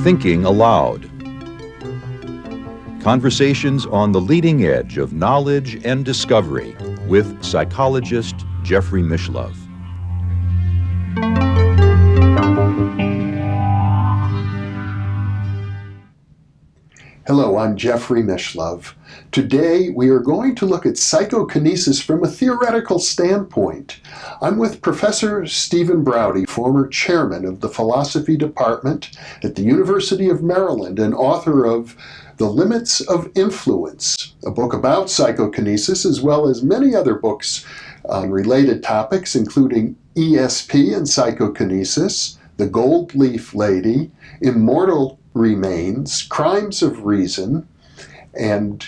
Thinking Aloud. Conversations on the leading edge of knowledge and discovery with psychologist Jeffry Mishlove. Hello, I'm Jeffry Mishlove. Today we are going to look at psychokinesis from a theoretical standpoint. I'm with Professor Stephen Braude, former chairman of the philosophy department at the University of Maryland and author of The Limits of Influence, a book about psychokinesis, as well as many other books on related topics, including ESP and Psychokinesis, The Gold Leaf Lady, Immortal Remains, Crimes of Reason, and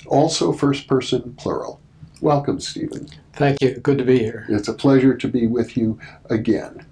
also first person plural. Welcome, Stephen. Thank you. Good to be here. It's a pleasure to be with you again.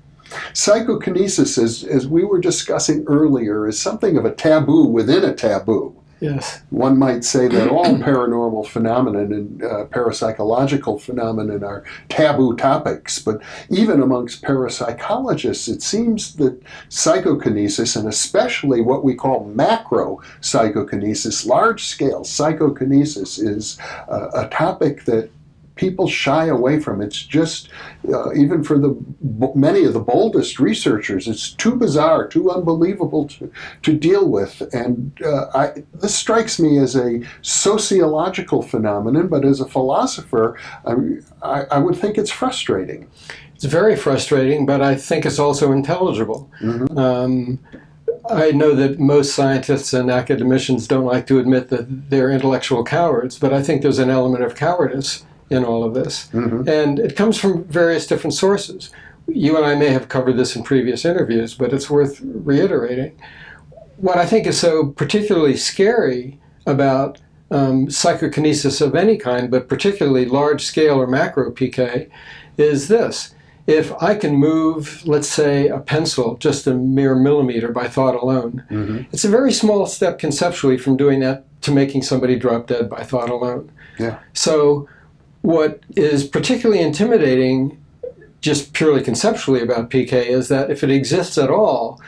Psychokinesis, as we were discussing earlier, is something of a taboo within a taboo. Yes. One might say that all paranormal phenomena and parapsychological phenomena are taboo topics, but even amongst parapsychologists, it seems that psychokinesis, and especially what we call macro psychokinesis, large-scale psychokinesis, is a topic that people shy away from. It's just, even for many of the boldest researchers, it's too bizarre, too unbelievable to deal with. And this strikes me as a sociological phenomenon, but as a philosopher, I would think it's frustrating. It's very frustrating, but I think it's also intelligible. Mm-hmm. I know that most scientists and academicians don't like to admit that they're intellectual cowards, but I think there's an element of cowardice in all of this. Mm-hmm. And it comes from various different sources. You and I may have covered this in previous interviews, but it's worth reiterating. What I think is so particularly scary about psychokinesis of any kind, but particularly large scale or macro PK, is this. If I can move, let's say, a pencil just a mere millimeter by thought alone, Mm-hmm. it's a very small step conceptually from doing that to making somebody drop dead by thought alone. Yeah. So what is particularly intimidating, just purely conceptually about PK, is that if it exists at all,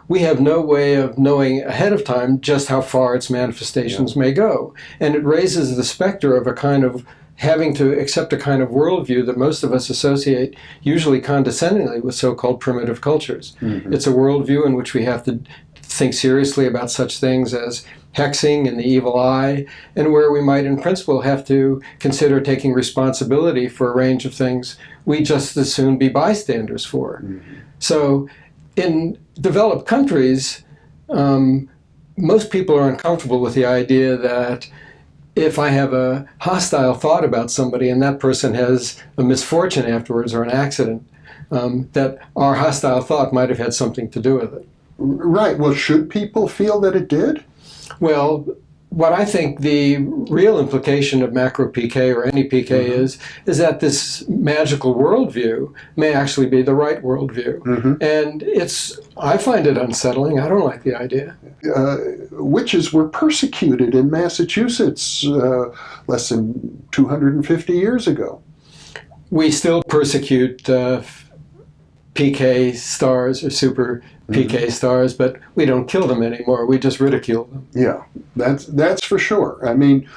we have no way of knowing ahead of time just how far its manifestations may go. And it raises the specter of a kind of having to accept a kind of worldview that most of us associate, usually condescendingly, with so-called primitive cultures. Mm-hmm. It's a worldview in which we have to think seriously about such things as hexing and the evil eye, and where we might in principle have to consider taking responsibility for a range of things we just as soon be bystanders for. Mm-hmm. So in developed countries, most people are uncomfortable with the idea that if I have a hostile thought about somebody and that person has a misfortune afterwards or an accident, that our hostile thought might have had something to do with it. Right. Well, should people feel that it did? Well, what I think the real implication of macro PK or any PK Mm-hmm. is that this magical worldview may actually be the right worldview. Mm-hmm. And I find it unsettling. I don't like the idea. Witches were persecuted in Massachusetts less than 250 years ago. We still persecute PK stars or super PK stars, but we don't kill them anymore. We just ridicule them. Yeah, that's for sure. I mean,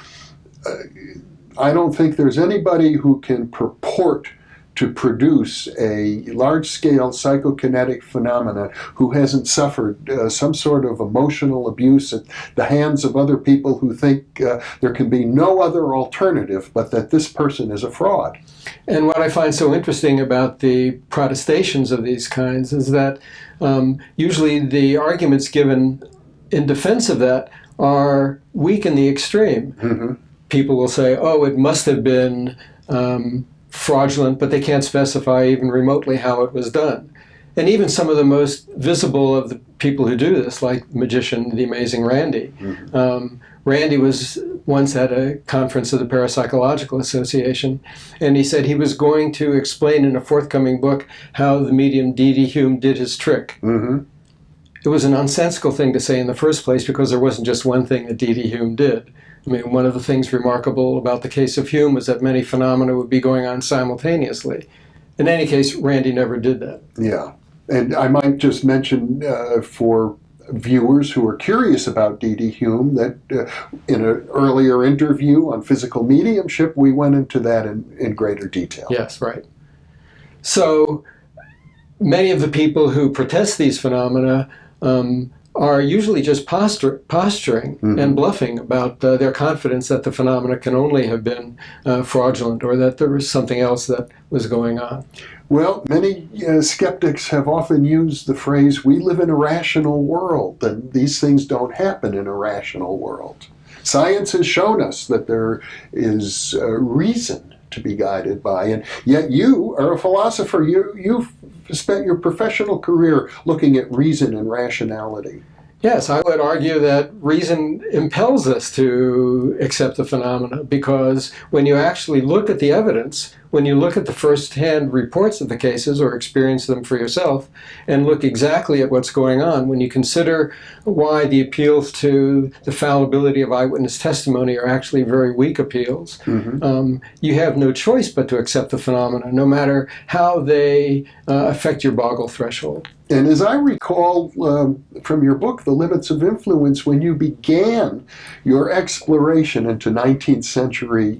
I don't think there's anybody who can purport to produce a large-scale psychokinetic phenomenon who hasn't suffered some sort of emotional abuse at the hands of other people who think there can be no other alternative but that this person is a fraud. And what I find so interesting about the protestations of these kinds is that usually the arguments given in defense of that are weak in the extreme. Mm-hmm. People will say, oh, it must have been fraudulent, but they can't specify even remotely how it was done. And even some of the most visible of the people who do this, like magician, the amazing Randy. Mm-hmm. Randy was once at a conference of the Parapsychological Association, and he said he was going to explain in a forthcoming book how the medium D.D. Hume did his trick. Mm-hmm. It was a nonsensical thing to say in the first place because there wasn't just one thing that D.D. Hume did. I mean, one of the things remarkable about the case of Hume was that many phenomena would be going on simultaneously. In any case, Randy never did that. Yeah. And I might just mention for viewers who are curious about D.D. Hume that in an earlier interview on physical mediumship, we went into that in greater detail. Yes, right. So many of the people who protest these phenomena are usually just posturing and bluffing about their confidence that the phenomena can only have been fraudulent, or that there was something else that was going on. Well, many skeptics have often used the phrase, we live in a rational world, and these things don't happen in a rational world. Science has shown us that there is reason to be guided by, and yet you are a philosopher. You've spent your professional career looking at reason and rationality. Yes, I would argue that reason impels us to accept the phenomena, because when you actually look at the evidence, when you look at the first-hand reports of the cases or experience them for yourself and look exactly at what's going on, when you consider why the appeals to the fallibility of eyewitness testimony are actually very weak appeals, you have no choice but to accept the phenomena, no matter how they affect your boggle threshold. And as I recall from your book, The Limits of Influence, when you began your exploration into 19th century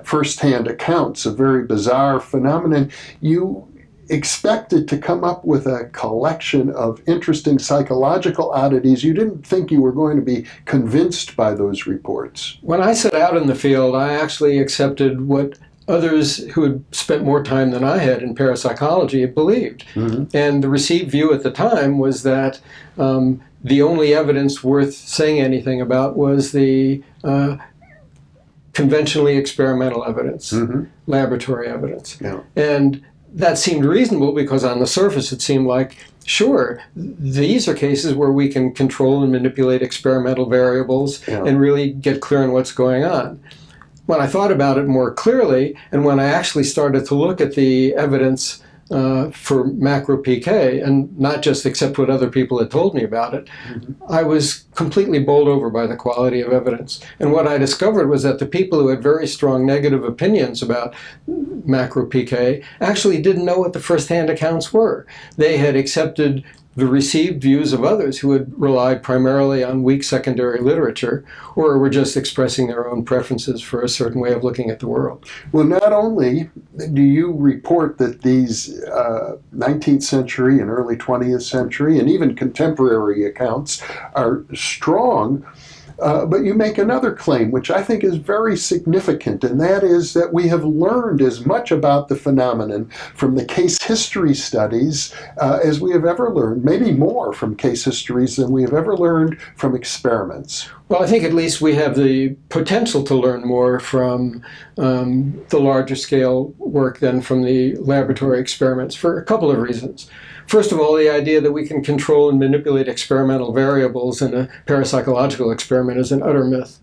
first-hand accounts of very bizarre phenomenon, you expected to come up with a collection of interesting psychological oddities. You didn't think you were going to be convinced by those reports. When I set out in the field, I actually accepted what others who had spent more time than I had in parapsychology had believed. And the received view at the time was that the only evidence worth saying anything about was the conventionally experimental evidence, laboratory evidence. Yeah. And that seemed reasonable because on the surface it seemed like, sure, these are cases where we can control and manipulate experimental variables and really get clear on what's going on. When I thought about it more clearly, and when I actually started to look at the evidence for macro PK, and not just accept what other people had told me about it, I was completely bowled over by the quality of evidence. And what I discovered was that the people who had very strong negative opinions about macro PK actually didn't know what the first-hand accounts were. They had accepted the received views of others who had relied primarily on weak secondary literature, or were just expressing their own preferences for a certain way of looking at the world. Well, not only do you report that these 19th century and early 20th century and even contemporary accounts are strong, but you make another claim, which I think is very significant, and that is that we have learned as much about the phenomenon from the case history studies as we have ever learned, maybe more from case histories than we have ever learned from experiments. Well, I think at least we have the potential to learn more from the larger scale work than from the laboratory experiments for a couple of reasons. First of all, the idea that we can control and manipulate experimental variables in a parapsychological experiment is an utter myth.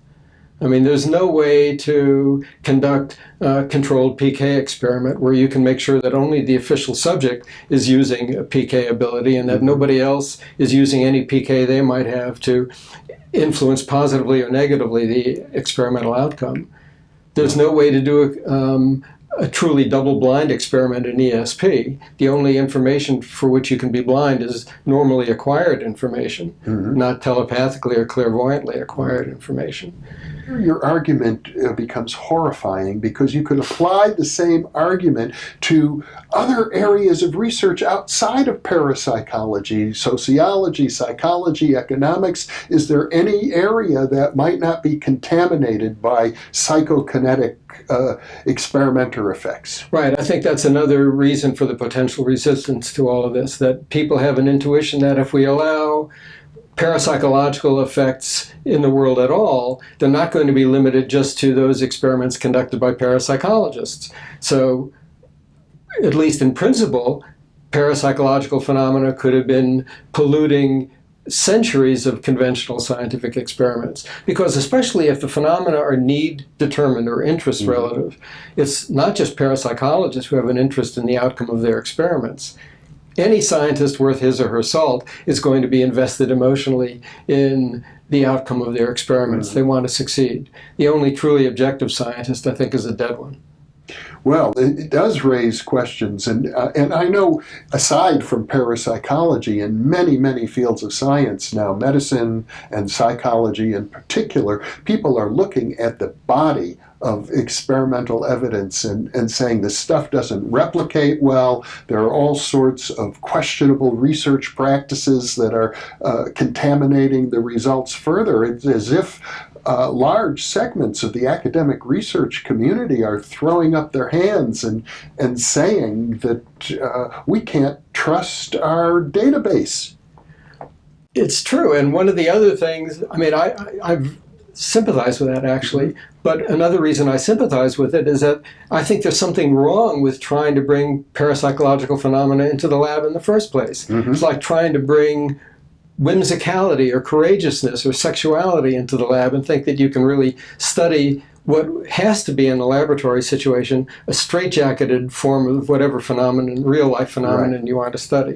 I mean, there's no way to conduct a controlled PK experiment where you can make sure that only the official subject is using a PK ability and that nobody else is using any PK they might have to influence positively or negatively the experimental outcome. There's no way to do a truly double-blind experiment in ESP. The only information for which you can be blind is normally acquired information, not telepathically or clairvoyantly acquired information. Your argument becomes horrifying because you could apply the same argument to other areas of research outside of parapsychology, sociology, psychology, economics. Is there any area that might not be contaminated by psychokinetic experimenter effects? Right. I think that's another reason for the potential resistance to all of this, that people have an intuition that if we allow parapsychological effects in the world at all, they're not going to be limited just to those experiments conducted by parapsychologists. So, at least in principle, parapsychological phenomena could have been polluting centuries of conventional scientific experiments. Because especially if the phenomena are need determined or interest relative, it's not just parapsychologists who have an interest in the outcome of their experiments. Any scientist worth his or her salt is going to be invested emotionally in the outcome of their experiments. They want to succeed. The only truly objective scientist, I think, is a dead one. Well, it does raise questions, and I know, aside from parapsychology, in many, many fields of science now, medicine and psychology in particular, people are looking at the body of experimental evidence and saying this stuff doesn't replicate well. There are all sorts of questionable research practices that are contaminating the results further. It's as if large segments of the academic research community are throwing up their hands and saying that we can't trust our database. It's true. And one of the other things, I mean, I've sympathized with that actually, but another reason I sympathize with it is that I think there's something wrong with trying to bring parapsychological phenomena into the lab in the first place. It's like trying to bring whimsicality or courageousness or sexuality into the lab and think that you can really study what has to be in a laboratory situation, a straitjacketed form of whatever phenomenon, real life phenomenon you want to study.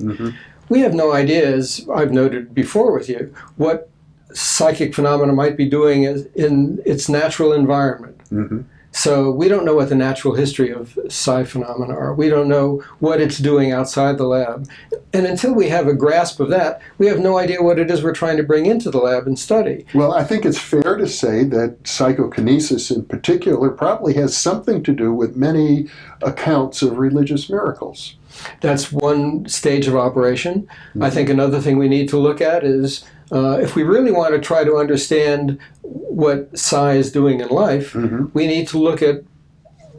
We have no idea, as I've noted before with you, what psychic phenomena might be doing in its natural environment. So we don't know what the natural history of psi phenomena are. We don't know what it's doing outside the lab. And until we have a grasp of that, we have no idea what it is we're trying to bring into the lab and study. Well, I think it's fair to say that psychokinesis in particular probably has something to do with many accounts of religious miracles. That's one stage of operation. I think another thing we need to look at is if we really want to try to understand what psi is doing in life, we need to look at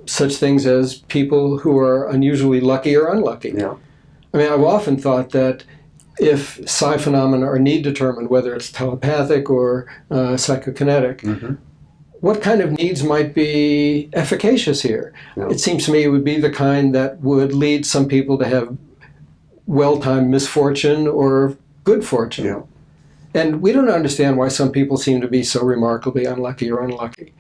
such things as people who are unusually lucky or unlucky. I mean, I've often thought that if psi phenomena are need determined, whether it's telepathic or psychokinetic, what kind of needs might be efficacious here? It seems to me it would be the kind that would lead some people to have well-timed misfortune or good fortune. And we don't understand why some people seem to be so remarkably unlucky or unlucky,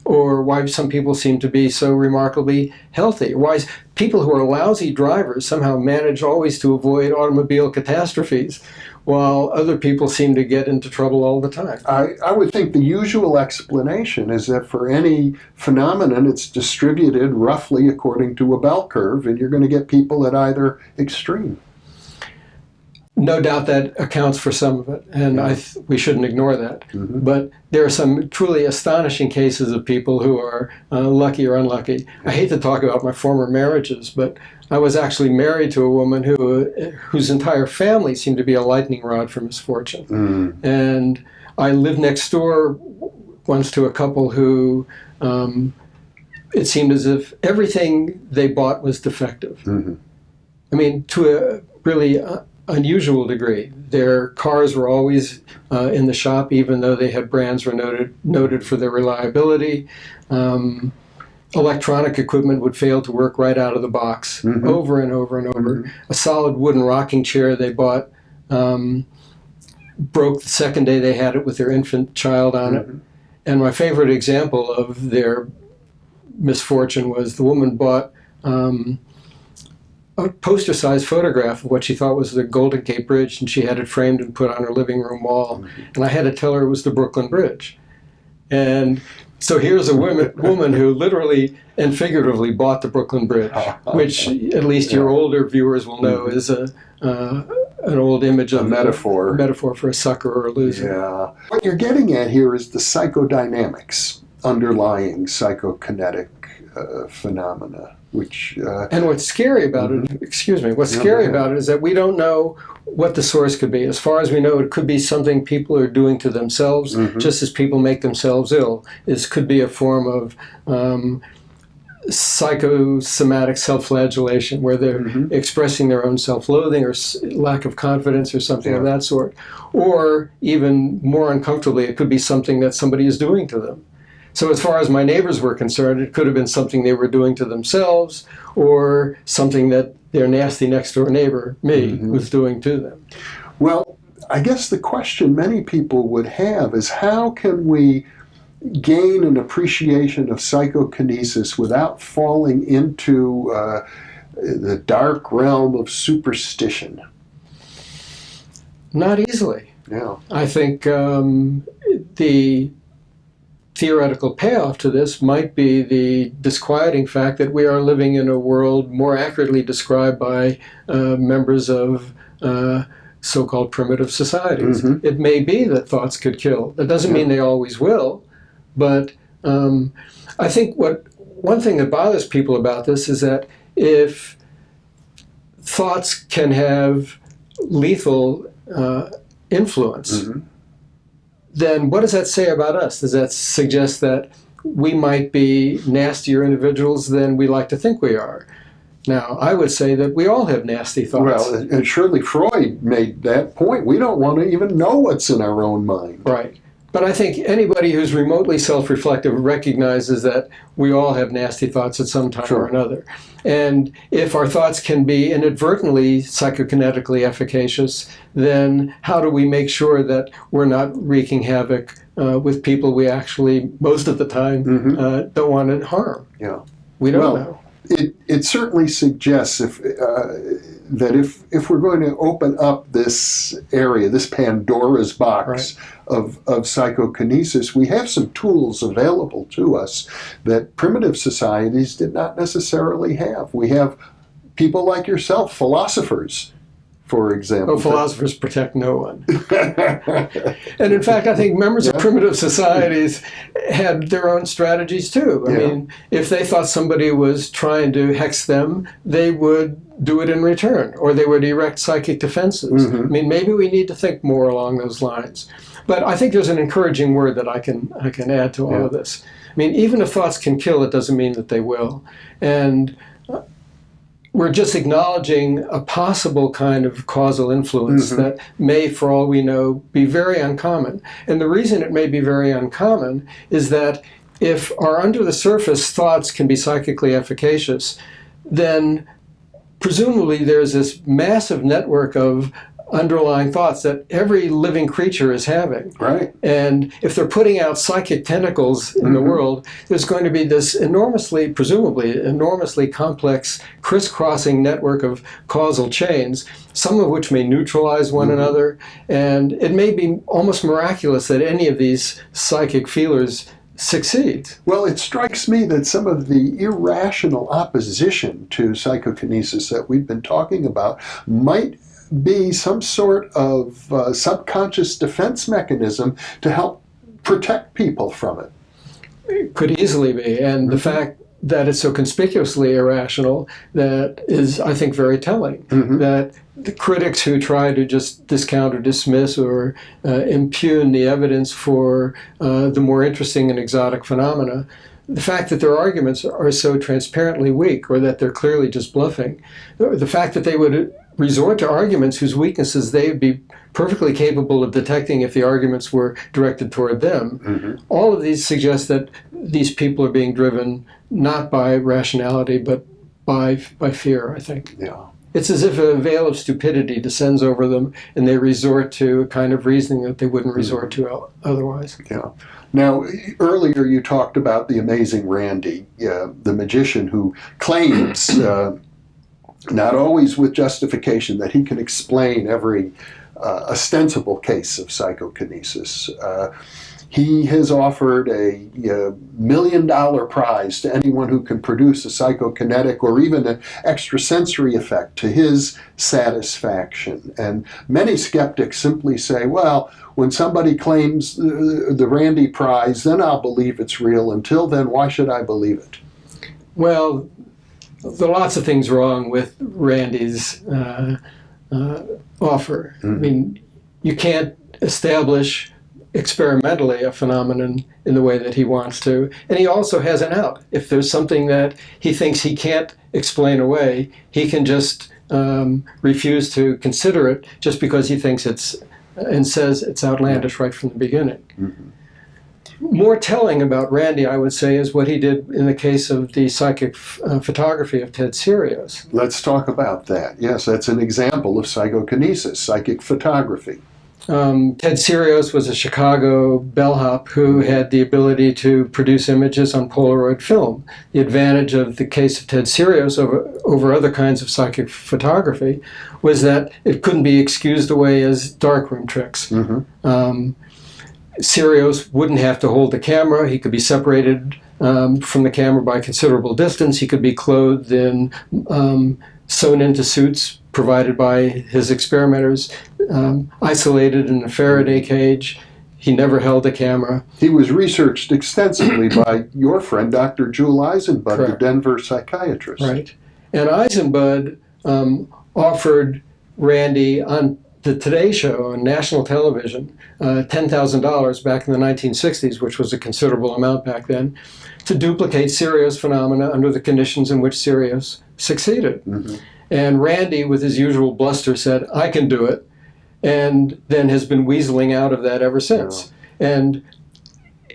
or why some people seem to be so remarkably healthy, why people who are lousy drivers somehow manage always to avoid automobile catastrophes, while other people seem to get into trouble all the time. I would think the usual explanation is that for any phenomenon, it's distributed roughly according to a bell curve, and you're going to get people at either extreme. No doubt that accounts for some of it, and we shouldn't ignore that. But there are some truly astonishing cases of people who are lucky or unlucky. I hate to talk about my former marriages, but I was actually married to a woman whose entire family seemed to be a lightning rod for misfortune. And I lived next door once to a couple who it seemed as if everything they bought was defective. I mean, to a really unusual degree. Their cars were always in the shop, even though they had brands were noted for their reliability. Electronic equipment would fail to work right out of the box, over and over and over. A solid wooden rocking chair they bought broke the second day they had it with their infant child on it. And my favorite example of their misfortune was the woman bought a poster-sized photograph of what she thought was the Golden Gate Bridge, and she had it framed and put on her living room wall. And I had to tell her it was the Brooklyn Bridge. And so here's a woman who literally and figuratively bought the Brooklyn Bridge, which at least your older viewers will know is an old image of a metaphor for a sucker or a loser. What you're getting at here is the psychodynamics underlying psychokinetic phenomena. And what's scary about it, what's scary about it is that we don't know what the source could be. As far as we know, it could be something people are doing to themselves, just as people make themselves ill. It could be a form of psychosomatic self-flagellation, where they're expressing their own self-loathing or lack of confidence or something of that sort. Or even more uncomfortably, it could be something that somebody is doing to them. So as far as my neighbors were concerned, it could have been something they were doing to themselves or something that their nasty next-door neighbor, me, was doing to them. Well, I guess the question many people would have is how can we gain an appreciation of psychokinesis without falling into the dark realm of superstition? Not easily. Yeah. I think the theoretical payoff to this might be the disquieting fact that we are living in a world more accurately described by members of so-called primitive societies. Mm-hmm. It may be that thoughts could kill. That doesn't mean they always will, but I think one thing that bothers people about this is that if thoughts can have lethal influence, Mm-hmm. then what does that say about us? Does that suggest that we might be nastier individuals than we like to think we are? Now, I would say that we all have nasty thoughts. Well, and surely Freud made that point. We don't want to even know what's in our own mind. Right. But I think anybody who's remotely self-reflective recognizes that we all have nasty thoughts at some time or another. And if our thoughts can be inadvertently psychokinetically efficacious, then how do we make sure that we're not wreaking havoc with people we actually, most of the time, don't want to harm? Yeah. We don't know. It certainly suggests that if we're going to open up this area, this Pandora's box of psychokinesis, we have some tools available to us that primitive societies did not necessarily have. We have people like yourself, philosophers, for example. Oh, philosophers protect no one. And in fact, I think members of primitive societies had their own strategies too. I mean, if they thought somebody was trying to hex them, they would do it in return, or they would erect psychic defenses. I mean, maybe we need to think more along those lines. But I think there's an encouraging word that I can add to all of this. I mean, even if thoughts can kill, it doesn't mean that they will. And we're just acknowledging a possible kind of causal influence that may, for all we know, be very uncommon. And the reason it may be very uncommon is that if our under-the-surface thoughts can be psychically efficacious, then presumably there's this massive network of underlying thoughts that every living creature is having. Right. And if they're putting out psychic tentacles in the world, there's going to be this presumably enormously complex crisscrossing network of causal chains, some of which may neutralize one another. And it may be almost miraculous that any of these psychic feelers succeed. Well, it strikes me that some of the irrational opposition to psychokinesis that we've been talking about might be some sort of subconscious defense mechanism to help protect people from it. It could easily be. And the fact that it's so conspicuously irrational, that is, I think, very telling. That the critics who try to just discount or dismiss or impugn the evidence for the more interesting and exotic phenomena, the fact that their arguments are so transparently weak, or that they're clearly just bluffing, the fact that they would resort to arguments whose weaknesses they would be perfectly capable of detecting if the arguments were directed toward them, all of these suggest that these people are being driven not by rationality, but by fear, I think. Yeah. It's as if a veil of stupidity descends over them, and they resort to a kind of reasoning that they wouldn't resort to otherwise. Yeah. Now, earlier you talked about the amazing Randy, the magician who claims, not always with justification, that he can explain every ostensible case of psychokinesis. He has offered a $1 million prize to anyone who can produce a psychokinetic or even an extrasensory effect to his satisfaction. And many skeptics simply say, well, when somebody claims the Randy prize, then I'll believe it's real. Until then, why should I believe it? Well, there are lots of things wrong with Randy's offer. I mean, you can't establish experimentally a phenomenon in the way that he wants to. And he also has an out. If there's something that he thinks he can't explain away, he can just refuse to consider it just because he thinks and says it's outlandish right from the beginning. More telling about Randy, I would say, is what he did in the case of the psychic photography of Ted Serios. Let's talk about that. Yes, that's an example of psychokinesis, psychic photography. Ted Serios was a Chicago bellhop who had the ability to produce images on Polaroid film. The advantage of the case of Ted Serios over other kinds of psychic photography was that it couldn't be excused away as darkroom tricks. Sirius wouldn't have to hold the camera. He could be separated from the camera by a considerable distance. He could be clothed in sewn into suits provided by his experimenters, isolated in a Faraday cage. He never held a camera. He was researched extensively by your friend, Dr. Jewel Eisenbud, Correct. the Denver psychiatrist. Right. And Eisenbud offered Randy on the Today Show on national television $10,000 back in the 1960s, which was a considerable amount back then, to duplicate Sirius phenomena under the conditions in which Sirius succeeded. Mm-hmm. And Randy, with his usual bluster, said, "I can do it," and then has been weaseling out of that ever since. Yeah. And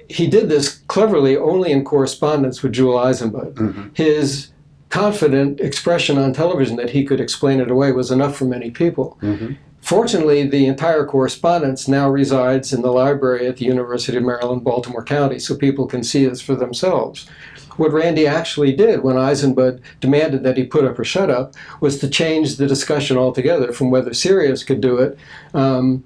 he did this cleverly only in correspondence with Jewel Eisenbud. Mm-hmm. His confident expression on television that he could explain it away was enough for many people. Mm-hmm. Fortunately, the entire correspondence now resides in the library at the University of Maryland, Baltimore County, so people can see this for themselves. What Randy actually did when Eisenbud demanded that he put up or shut up was to change the discussion altogether from whether Sirius could do it, from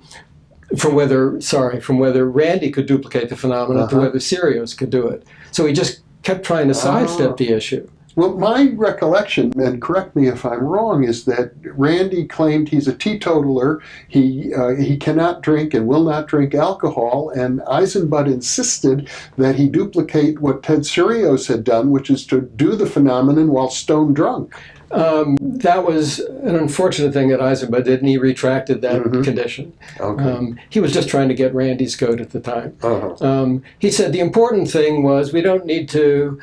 whether Randy could duplicate the phenomenon to whether Sirius could do it. So he just kept trying to sidestep the issue. Well, my recollection, and correct me if I'm wrong, is that Randy claimed he's a teetotaler. He cannot drink and will not drink alcohol, and Eisenbud insisted that he duplicate what Ted Sirius had done, which is to do the phenomenon while stone drunk. That was an unfortunate thing that Eisenbud did, and he retracted that condition. Okay. He was just trying to get Randy's goat at the time. He said the important thing was we don't need to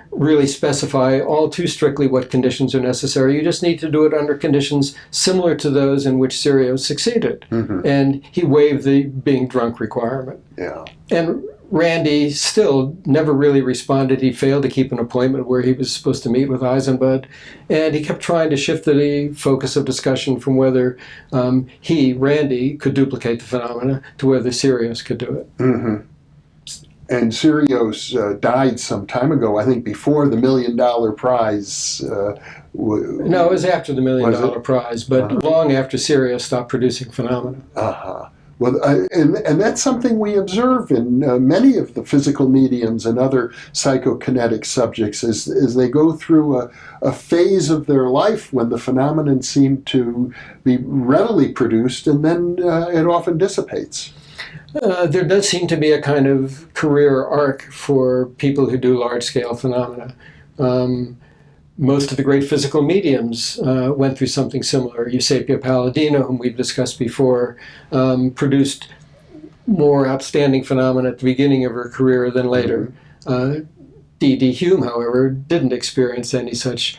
really specify all too strictly what conditions are necessary. You just need to do it under conditions similar to those in which Sirius succeeded. And he waived the being drunk requirement. Yeah. And Randy still never really responded. He failed to keep an appointment where he was supposed to meet with Eisenbud, and he kept trying to shift the focus of discussion from whether Randy, could duplicate the phenomena to whether Sirius could do it. Mm-hmm. And Sirius died some time ago, I think before the $1 million prize. No, it was after the $1 million prize, but long after Sirius stopped producing phenomena. Well, and that's something we observe in many of the physical mediums and other psychokinetic subjects as they go through a phase of their life when the phenomenon seem to be readily produced, and then it often dissipates. There does seem to be a kind of career arc for people who do large-scale phenomena. Most of the great physical mediums went through something similar. Eusapia Palladino, whom we've discussed before, produced more outstanding phenomena at the beginning of her career than later. D.D. Hume, however, didn't experience any such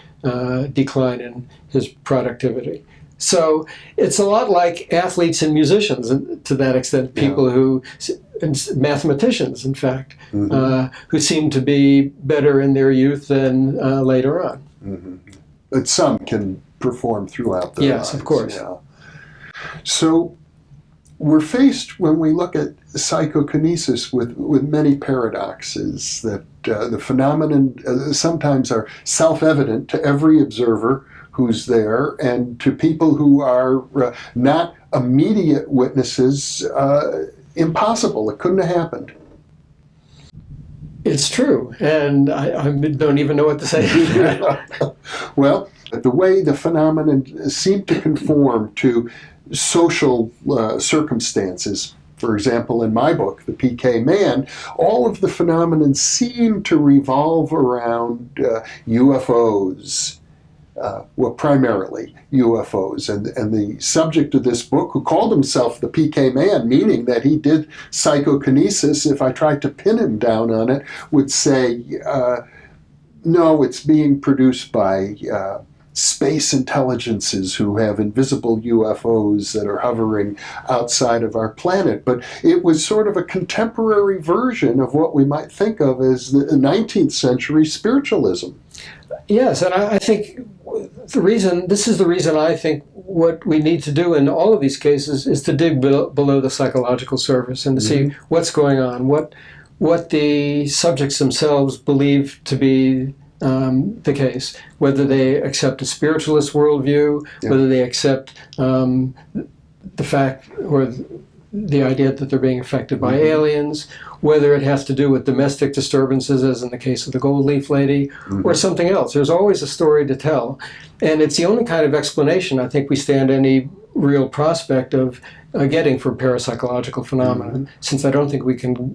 decline in his productivity. So it's a lot like athletes and musicians to that extent, people who, and mathematicians in fact, who seem to be better in their youth than later on. But some can perform throughout their lives. Yes, of course. Yeah. So we're faced, when we look at psychokinesis, with many paradoxes that the phenomenon sometimes are self-evident to every observer who's there, and to people who are not immediate witnesses, impossible. It couldn't have happened. It's true, and I don't even know what to say. Well, the way the phenomenon seemed to conform to social circumstances, for example, in my book, The PK Man, all of the phenomenon seemed to revolve around UFOs. Well, primarily UFOs. And the subject of this book, who called himself the PK Man, meaning that he did psychokinesis, if I tried to pin him down on it, would say, no, it's being produced by space intelligences who have invisible UFOs that are hovering outside of our planet. But it was sort of a contemporary version of what we might think of as the 19th century spiritualism. Yes, and I think this is the reason I think what we need to do in all of these cases is to dig below the psychological surface and to see what's going on, what the subjects themselves believe to be the case, whether they accept a spiritualist worldview, whether they accept the fact or the idea that they're being affected by aliens, whether it has to do with domestic disturbances, as in the case of the gold leaf lady, or something else. There's always a story to tell. And it's the only kind of explanation I think we stand any real prospect of getting for parapsychological phenomena, since I don't think we can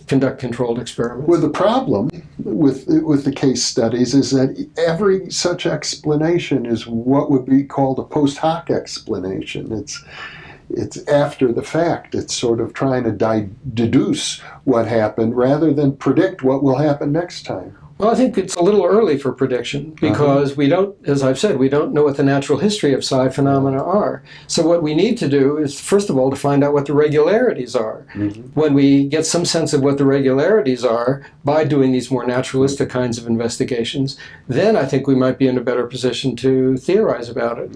conduct controlled experiments. Well, the problem with the case studies is that every such explanation is what would be called a post hoc explanation. It's after the fact. It's sort of trying to deduce what happened rather than predict what will happen next time. Well, I think it's a little early for prediction because we don't, as I've said, we don't know what the natural history of psi phenomena are. So what we need to do is, first of all, to find out what the regularities are. When we get some sense of what the regularities are by doing these more naturalistic kinds of investigations, then I think we might be in a better position to theorize about it.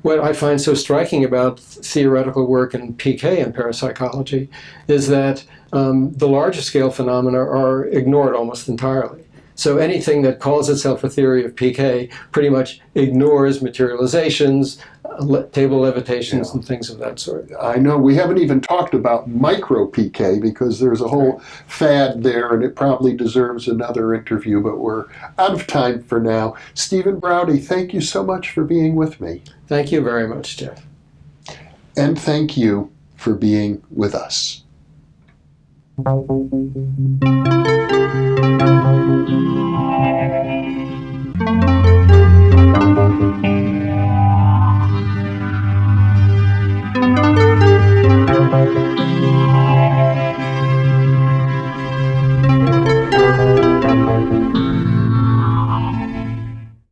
What I find so striking about theoretical work in PK and parapsychology is that the larger scale phenomena are ignored almost entirely. So anything that calls itself a theory of PK pretty much ignores materializations, table levitations, and things of that sort. I know we haven't even talked about micro PK because there's a whole fad there and it probably deserves another interview, but we're out of time for now. Stephen Browdy, thank you so much for being with me. Thank you very much, Jeff. And thank you for being with us.